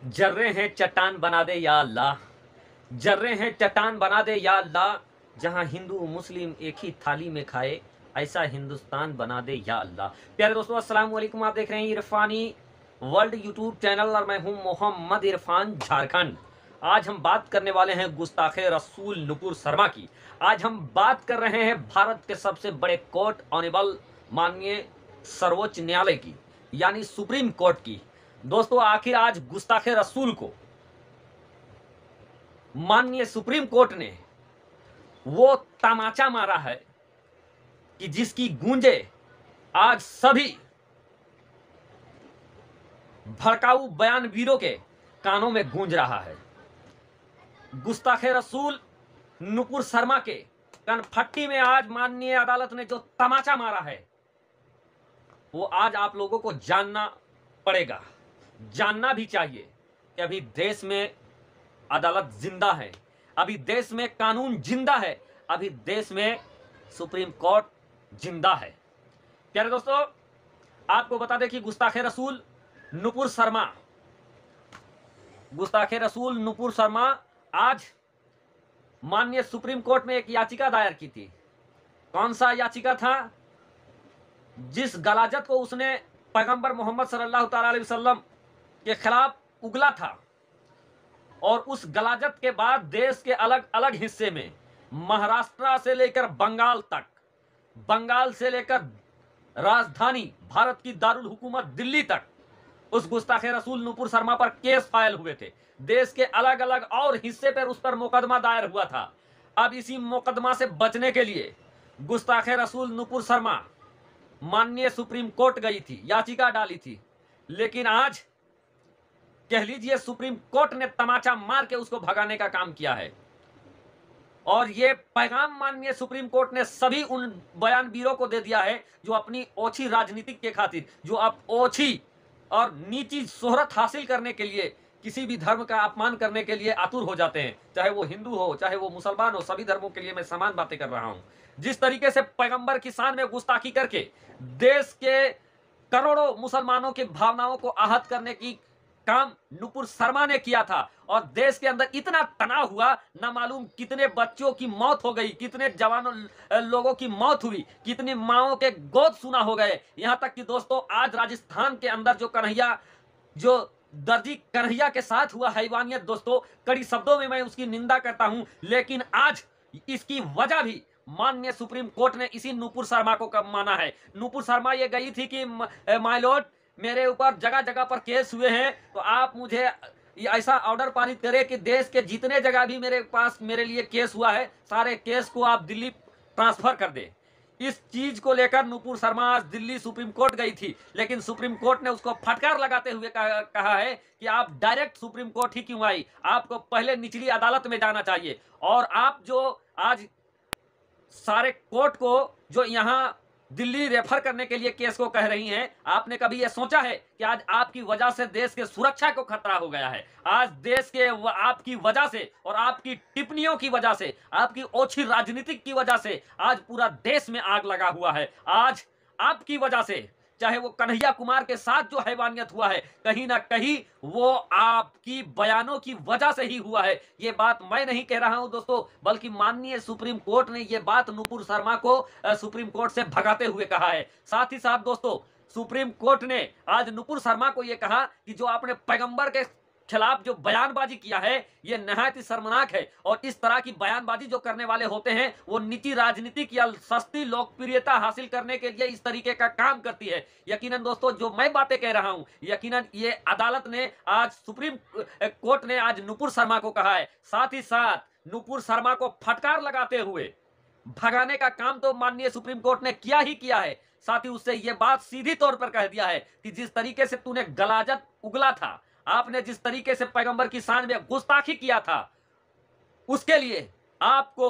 जर्रे हैं चट्टान बना दे या अल्लाह, जर्रे हैं चट्टान बना दे या अल्लाह, जहां हिंदू मुस्लिम एक ही थाली में खाए, ऐसा हिंदुस्तान बना दे या अल्लाह। प्यारे दोस्तों, अस्सलाम वालेकुम। आप देख रहे हैं इरफानी वर्ल्ड यूट्यूब चैनल और मैं हूं मोहम्मद इरफान, झारखंड। आज हम बात करने वाले हैं गुस्ताखे रसूल नुपुर शर्मा की। आज हम बात कर रहे हैं भारत के सबसे बड़े कोर्ट ऑनरेबल माननीय सर्वोच्च न्यायालय की, यानी सुप्रीम कोर्ट की। दोस्तों, आखिर आज गुस्ताखे रसूल को माननीय सुप्रीम कोर्ट ने वो तमाचा मारा है कि जिसकी गूंजे आज सभी भड़काऊ बयानवीरों के कानों में गूंज रहा है। गुस्ताखे रसूल नुपुर शर्मा के कनफट्टी में आज माननीय अदालत ने जो तमाचा मारा है, वो आज आप लोगों को जानना पड़ेगा, जानना भी चाहिए कि अभी देश में अदालत जिंदा है, अभी देश में कानून जिंदा है, अभी देश में सुप्रीम कोर्ट जिंदा है। प्यारे दोस्तों, आपको बता दें कि गुस्ताखे रसूल नुपुर शर्मा आज माननीय सुप्रीम कोर्ट में एक याचिका दायर की थी। कौन सा याचिका था? जिस गलाजत को उसने पैगंबर मोहम्मद सल्लल्लाहु अलैहि वसल्लम के खिलाफ उगला था, और उस गलाजत के बाद देश के अलग अलग हिस्से में, महाराष्ट्र से लेकर बंगाल तक, बंगाल से लेकर राजधानी भारत की दारुल हुकूमत दिल्ली तक, उस गुस्ताखे रसूल नुपुर शर्मा पर केस फाइल हुए थे। देश के अलग अलग और हिस्से पर उस पर मुकदमा दायर हुआ था। अब इसी मुकदमा से बचने के लिए गुस्ताखे रसूल नुपुर शर्मा माननीय सुप्रीम कोर्ट गई थी, याचिका डाली थी, लेकिन आज कह लीजिए सुप्रीम कोर्ट ने तमाचा मार के उसको भगाने का काम किया है। और ये पैगाम माननीय सुप्रीम कोर्ट ने सभी उन बयानवीरों को दे दिया है जो अपनी ओछी राजनीतिक के खातिर, जो अब ओछी और नीची शोहरत हासिल करने के लिए, किसी भी धर्म का अपमान करने के लिए आतुर हो जाते हैं। चाहे वो हिंदू हो, चाहे वो मुसलमान हो, सभी धर्मों के लिए मैं समान बातें कर रहा हूं। जिस तरीके से पैगंबर की शान में गुस्ताखी करके देश के करोड़ों मुसलमानों की भावनाओं को आहत करने की काम नुपुर शर्मा ने किया था, और देश के अंदर इतना तनाव हुआ, ना मालूम कितने बच्चों की मौत हो गई, कितने जवानों लोगों की मौत हुई, कितनी माओं के गोद सुना हो गए। यहां तक कि दोस्तों, आज राजस्थान के अंदर जो दर्जी कन्हैया के साथ हुआ हैवानियत, दोस्तों कड़ी शब्दों में मैं उसकी निंदा करता हूं, लेकिन आज इसकी वजह भी माननीय सुप्रीम कोर्ट ने इसी नुपुर शर्मा को कब माना है। नुपुर शर्मा ये गई थी कि माय लॉर्ड, मेरे ऊपर जगह जगह पर केस हुए हैं, तो आप मुझे ऐसा ऑर्डर पारित करें कि देश के जितने जगह भी मेरे पास मेरे लिए केस हुआ है, सारे केस को आप दिल्ली ट्रांसफर कर दे। इस चीज को लेकर नुपुर शर्मा आज दिल्ली सुप्रीम कोर्ट गई थी, लेकिन सुप्रीम कोर्ट ने उसको फटकार लगाते हुए कहा है कि आप डायरेक्ट सुप्रीम कोर्ट ही क्यों आई, आपको पहले निचली अदालत में जाना चाहिए। और आप जो आज सारे कोर्ट को जो यहां दिल्ली रेफर करने के लिए केस को कह रही हैं, आपने कभी यह सोचा है कि आज आपकी वजह से देश के सुरक्षा को खतरा हो गया है? आज देश के आपकी वजह से और आपकी टिप्पणियों की वजह से, आपकी ओछी राजनीतिक की वजह से आज पूरा देश में आग लगा हुआ है। आज आपकी वजह से, चाहे वो कन्हैया कुमार के साथ जो हैवानियत हुआ है, कहीं ना कहीं वो आपकी बयानों की वजह से ही हुआ है। ये बात मैं नहीं कह रहा हूं दोस्तों, बल्कि माननीय सुप्रीम कोर्ट ने ये बात नुपुर शर्मा को सुप्रीम कोर्ट से भगाते हुए कहा है। साथ ही साथ दोस्तों, सुप्रीम कोर्ट ने आज नुपुर शर्मा को यह कहा कि जो आपने पैगंबर के खिलाफ जो बयानबाजी किया है, ये नहायत ही शर्मनाक है, और इस तरह की बयानबाजी जो करने वाले होते हैं, वो निजी राजनीतिक या सस्ती लोकप्रियता हासिल करने के लिए इस तरीके का काम करती है। यकीनन दोस्तों, जो मैं बातें कह रहा हूं, यकीनन ये अदालत ने आज, सुप्रीम कोर्ट ने आज नुपुर शर्मा को कहा है। साथ ही साथ नुपुर शर्मा को फटकार लगाते हुए भगाने का काम तो माननीय सुप्रीम कोर्ट ने किया ही किया है, साथ ही उससे यह बात सीधी तौर पर कह दिया है कि जिस तरीके से तूने गलाजत उगला था, आपने जिस तरीके से पैगंबर की शान में गुस्ताखी किया था, उसके लिए आपको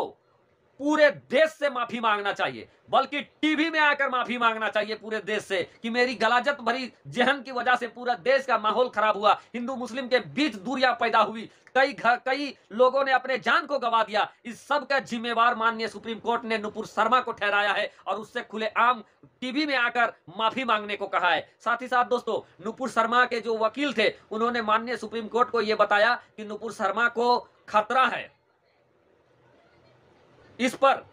पूरे देश से माफी मांगना चाहिए, बल्कि टीवी में आकर माफी मांगना चाहिए पूरे देश से कि मेरी गलाजत भरी जहन की वजह से पूरा देश का माहौल खराब हुआ, हिंदू मुस्लिम के बीच दूरियां पैदा हुई, कई लोगों ने अपने जान को गंवा दिया। इस सब का जिम्मेवार माननीय सुप्रीम कोर्ट ने नुपुर शर्मा को ठहराया है और उससे खुलेआम टीवी में आकर माफी मांगने को कहा है। साथ ही साथ दोस्तों, नुपुर शर्मा के जो वकील थे उन्होंने माननीय सुप्रीम कोर्ट को यह बताया कि नुपुर शर्मा को खतरा है। इस पर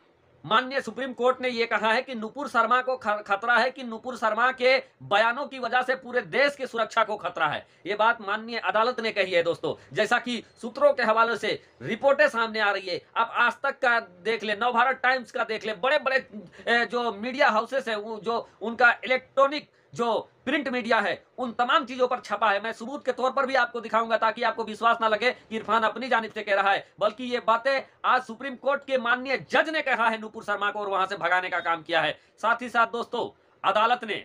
माननीय सुप्रीम कोर्ट ने यह कहा है कि नुपुर शर्मा को खतरा है, कि नुपुर शर्मा के बयानों की वजह से पूरे देश की सुरक्षा को खतरा है। यह बात माननीय अदालत ने कही है दोस्तों, जैसा कि सूत्रों के हवाले से रिपोर्टें सामने आ रही है। आप आज तक का देख ले, नवभारत टाइम्स का देख ले, बड़े बड़े जो मीडिया हाउसेस है, जो उनका इलेक्ट्रॉनिक जो प्रिंट मीडिया है, उन तमाम चीजों पर छपा है। मैं सबूत के तौर पर भी आपको दिखाऊंगा ताकि आपको विश्वास ना लगे कि इरफान अपनी जानिब से कह रहा है, बल्कि ये बातें आज सुप्रीम कोर्ट के माननीय जज ने कहा है नुपुर शर्मा को और वहां से भगाने का काम किया है। साथ ही साथ दोस्तों, अदालत ने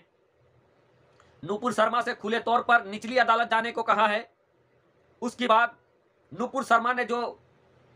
नुपुर शर्मा से खुले तौर पर निचली अदालत जाने को कहा है। उसके बाद नुपुर शर्मा ने जो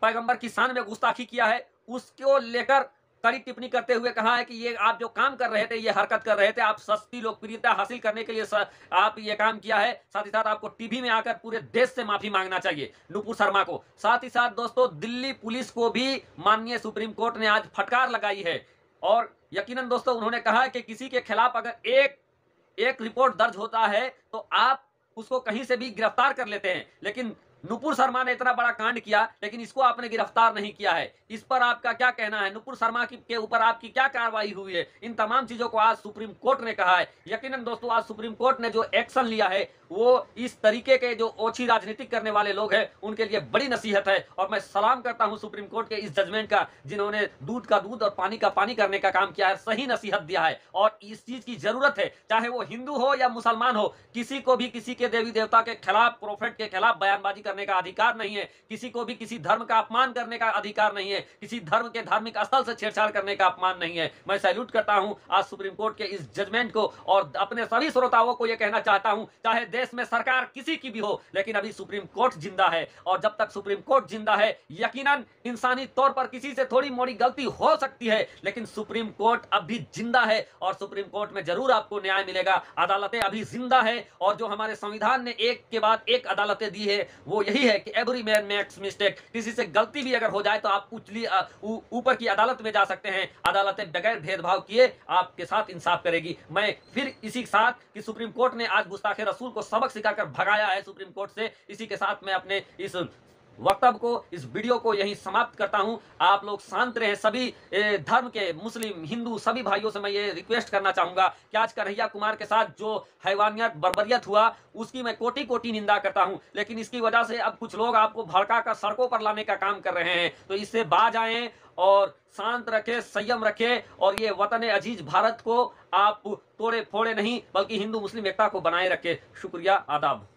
पैगंबर की शान में गुस्ताखी किया है उसको लेकर कड़ी टिप्पणी करते हुए कहा है कि ये आप जो काम कर रहे थे, ये हरकत कर रहे थे, आप सस्ती लोकप्रियता हासिल करने के लिए आप ये काम किया है। साथ ही साथ आपको टीवी में आकर पूरे देश से माफी मांगना चाहिए नुपुर शर्मा को। साथ ही साथ दोस्तों, दिल्ली पुलिस को भी माननीय सुप्रीम कोर्ट ने आज फटकार लगाई है और यकीनन दोस्तों उन्होंने कहा कि किसी के खिलाफ अगर एक रिपोर्ट दर्ज होता है तो आप उसको कहीं से भी गिरफ्तार कर लेते हैं, लेकिन नुपुर शर्मा ने इतना बड़ा कांड किया लेकिन इसको आपने गिरफ्तार नहीं किया है। इस पर आपका क्या कहना है? नुपुर शर्मा के ऊपर आपकी क्या कार्रवाई हुई है? इन तमाम चीजों को आज सुप्रीम कोर्ट ने कहा है। यकीनन दोस्तों, आज सुप्रीम कोर्ट ने जो एक्शन लिया है वो इस तरीके के जो ओछी राजनीति करने वाले लोग हैं उनके लिए बड़ी नसीहत है और मैं सलाम करता हूं सुप्रीम कोर्ट के इस जजमेंट का, जिन्होंने दूध का दूध और पानी का पानी करने का काम किया है, सही नसीहत दिया है। और इस चीज की जरूरत है, चाहे वो हिंदू हो या मुसलमान हो, किसी को भी किसी के देवी देवता के खिलाफ, प्रोफेट के खिलाफ बयानबाजी करने का अधिकार नहीं है, किसी को भी किसी धर्म का अपमान करने का अधिकार नहीं है, किसी धर्म के धार्मिक स्थल से छेड़छाड़ करने का अपमान नहीं है। मैं सैल्यूट करता हूं आज सुप्रीम कोर्ट के इस जजमेंट को और अपने सभी श्रोताओं को यह कहना चाहता हूं, चाहे देश में सरकार किसी की भी हो, लेकिन अभी सुप्रीम कोर्ट जिंदा है और जब तक सुप्रीम कोर्ट जिंदा है, यकीनन इंसानी तौर पर किसी से थोड़ी मोड़ी गलती हो सकती है, लेकिन सुप्रीम कोर्ट अभी जिंदा है और सुप्रीम कोर्ट में जरूर आपको न्याय मिलेगा। अदालतें अभी जिंदा है और जो हमारे संविधान ने एक के बाद एक अदालतें दी है वो यही है कि एवरी मैन मेक्स मिस्टेक। किसी से गलती भी अगर हो जाए तो आप ऊपर की अदालत में जा सकते हैं, अदालतें बगैर भेदभाव किए आपके साथ इंसाफ करेगी। मैं फिर इसी के साथ कि सुप्रीम कोर्ट ने आज गुस्ताखे रसूल को सबक सिखाकर भगाया है सुप्रीम कोर्ट से, इसी के साथ मैं अपने इस वक्तव्य को, इस वीडियो को यहीं समाप्त करता हूं। आप लोग शांत रहें। सभी धर्म के, मुस्लिम, हिंदू सभी भाइयों से मैं ये रिक्वेस्ट करना चाहूंगा कि आज कन्हैया कुमार के साथ जो हैवानियत, बर्बरियत हुआ उसकी मैं कोटि कोटि निंदा करता हूं, लेकिन इसकी वजह से अब कुछ लोग आपको भड़का कर सड़कों पर लाने का काम कर रहे हैं, तो इससे बाज आएं और शांत रखें, संयम रखें और ये वतन अजीज भारत को आप तोड़े फोड़े नहीं बल्कि हिंदू मुस्लिम एकता को बनाए रखें। शुक्रिया, आदाब।